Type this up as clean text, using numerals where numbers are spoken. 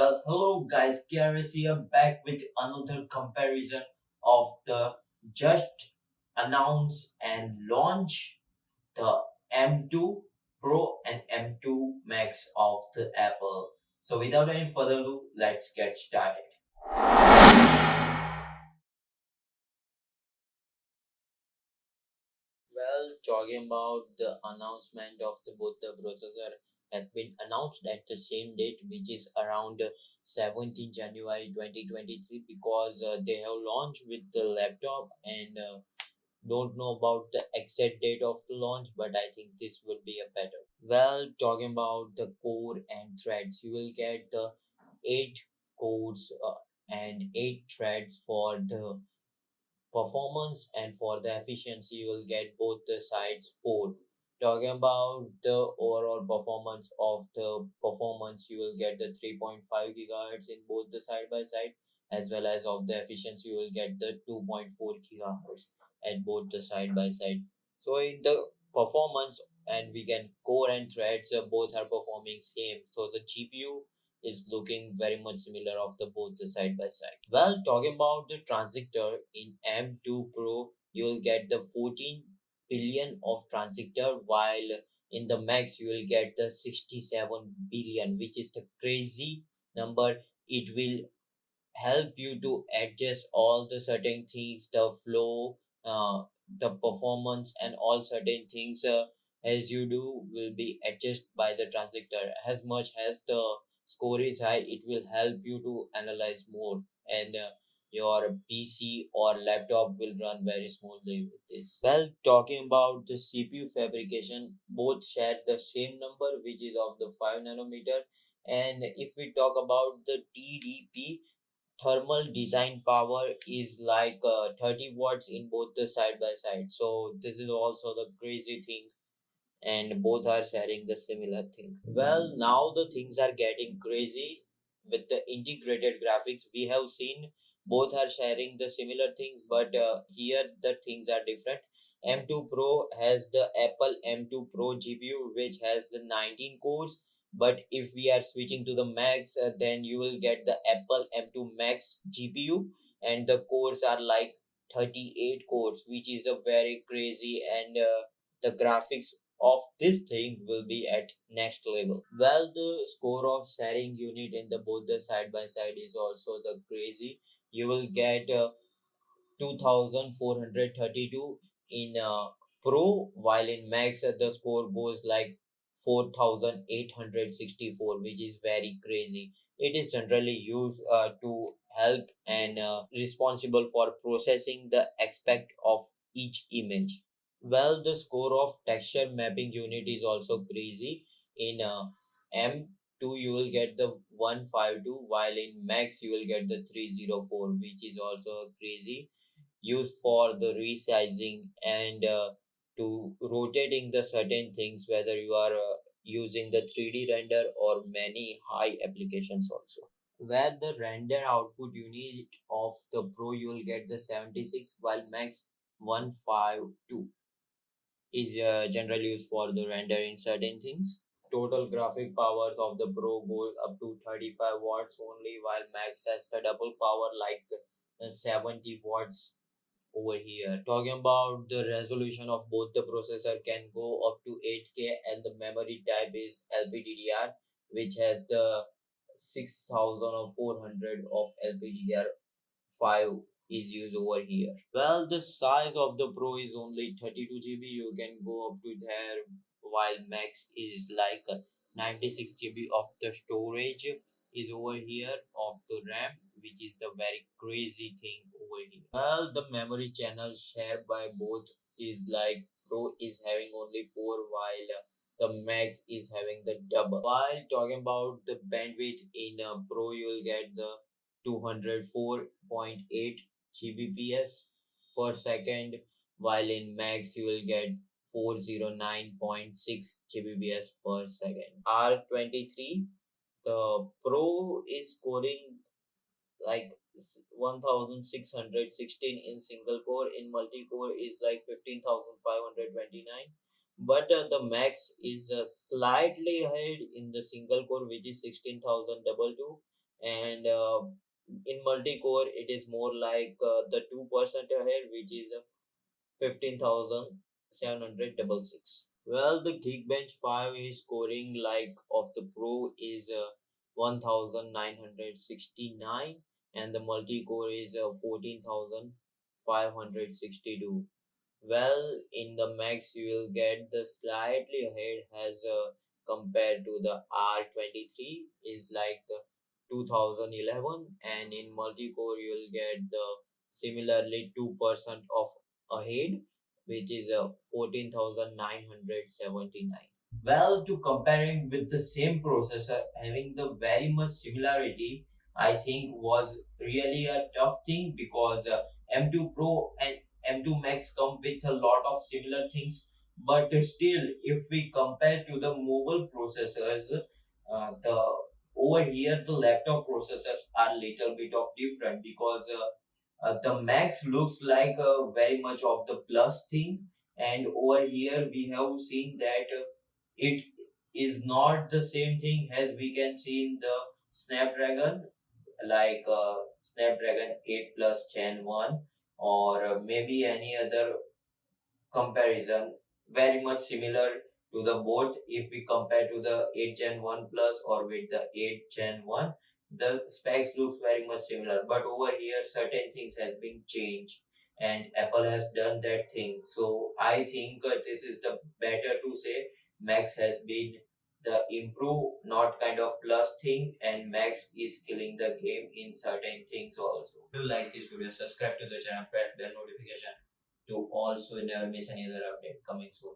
Well, hello guys, KRS here back with another comparison of the just announced and launch the M2 Pro and M2 Max of the Apple. So without any further ado, let's get started. Well, talking about the announcement of the both the processor has been announced at the same date, which is around 17 January 2023, because they have launched with the laptop and don't know about the exact date of the launch, but I think this will be a better. Well, talking about the core and threads, you will get the eight cores and eight threads for the performance, and for the efficiency you will get both the sides 4. Talking about the overall performance of the performance, you will get the 3.5 gigahertz in both the side by side, as well as of the efficiency you will get the 2.4 gigahertz at both the side by side. So in the performance, and we can core and threads both are performing same, so the GPU is looking very much similar of the both the side by side. Well, talking about the transistor in M2 Pro, you will get the 14 billion of transistor, while in the Max you will get the 67 billion, which is the crazy number. It will help you to adjust all the certain things, the flow, the performance, and all certain things as you do will be adjusted by the transistor. As much as the score is high, it will help you to analyze more, and your PC or laptop will run very smoothly with this. Well, talking about the CPU fabrication, both share the same number, which is of the 5 nanometer. And if we talk about the TDP, thermal design power, is like 30 watts in both the side by side, so this is also the crazy thing, and both are sharing the similar thing. Well, now the things are getting crazy with the integrated graphics. We have seen both are sharing the similar things, but here the things are different. M2 Pro has the Apple M2 Pro GPU, which has the 19 cores, but if we are switching to the Max, then you will get the Apple M2 Max GPU, and the cores are like 38 cores, which is a very crazy, and the graphics of this thing will be at next level. Well, the score of sharing unit in the both the side by side is also the crazy. You will get 2432 in Pro, while in Max the score goes like 4864, which is very crazy. It is generally used to help and responsible for processing the aspect of each image. Well, the score of texture mapping unit is also crazy. In M2 you will get the 152, while in Max you will get the 304, which is also crazy, used for the resizing and to rotating the certain things, whether you are using the 3D render or many high applications also. Where the render output unit of the Pro you will get the 76, while Max 152 is generally used for the rendering certain things. Total graphic powers of the Pro goes up to 35 watts only, while Max has the double power like 70 watts over here. Talking about the resolution of both, the processor can go up to 8K, and the memory type is LPDDR, which has the 6400 of LPDDR5 is used over here. Well, the size of the Pro is only 32 GB. You can go up to there, while Max is like 96 GB of the storage is over here of the RAM, which is the very crazy thing over here. Well, the memory channel shared by both is like Pro is having only 4, while the Max is having the double. While talking about the bandwidth in Pro, you will get the 204.8 Gbps per second, while in Max you will get 409.6 Gbps per second. R23, the Pro is scoring like 1616 in single core, in multi core is like 15529, but the Max is slightly ahead in the single core, which is 16022, and in multi-core it is more like the 2% ahead, which is 15,766. Well, the Geekbench 5 is scoring like of the Pro is 1,969, and the multi-core is 14,562. Well, in the Max you will get the slightly ahead as compared to the R23 is like the 2011, and in multi-core you will get the similarly 2% of ahead, which is 14,979. Well, to comparing with the same processor having the very much similarity, I think was really a tough thing because M2 Pro and M2 Max come with a lot of similar things, but still, if we compare to the mobile processors, the over here the laptop processors are little bit of different because the Max looks like very much of the plus thing, and over here we have seen that it is not the same thing as we can see in the Snapdragon, like Snapdragon 8 Plus Gen 1, or maybe any other comparison very much similar to the both. If we compare to the 8 Gen 1 Plus or with the 8 Gen 1, the specs looks very much similar, but over here certain things has been changed and Apple has done that thing. So I think this is the better to say Max has been the improve, not kind of plus thing, and Max is killing the game in certain things also. If you like this video, subscribe to the channel, press bell notification to also never miss any other update coming soon.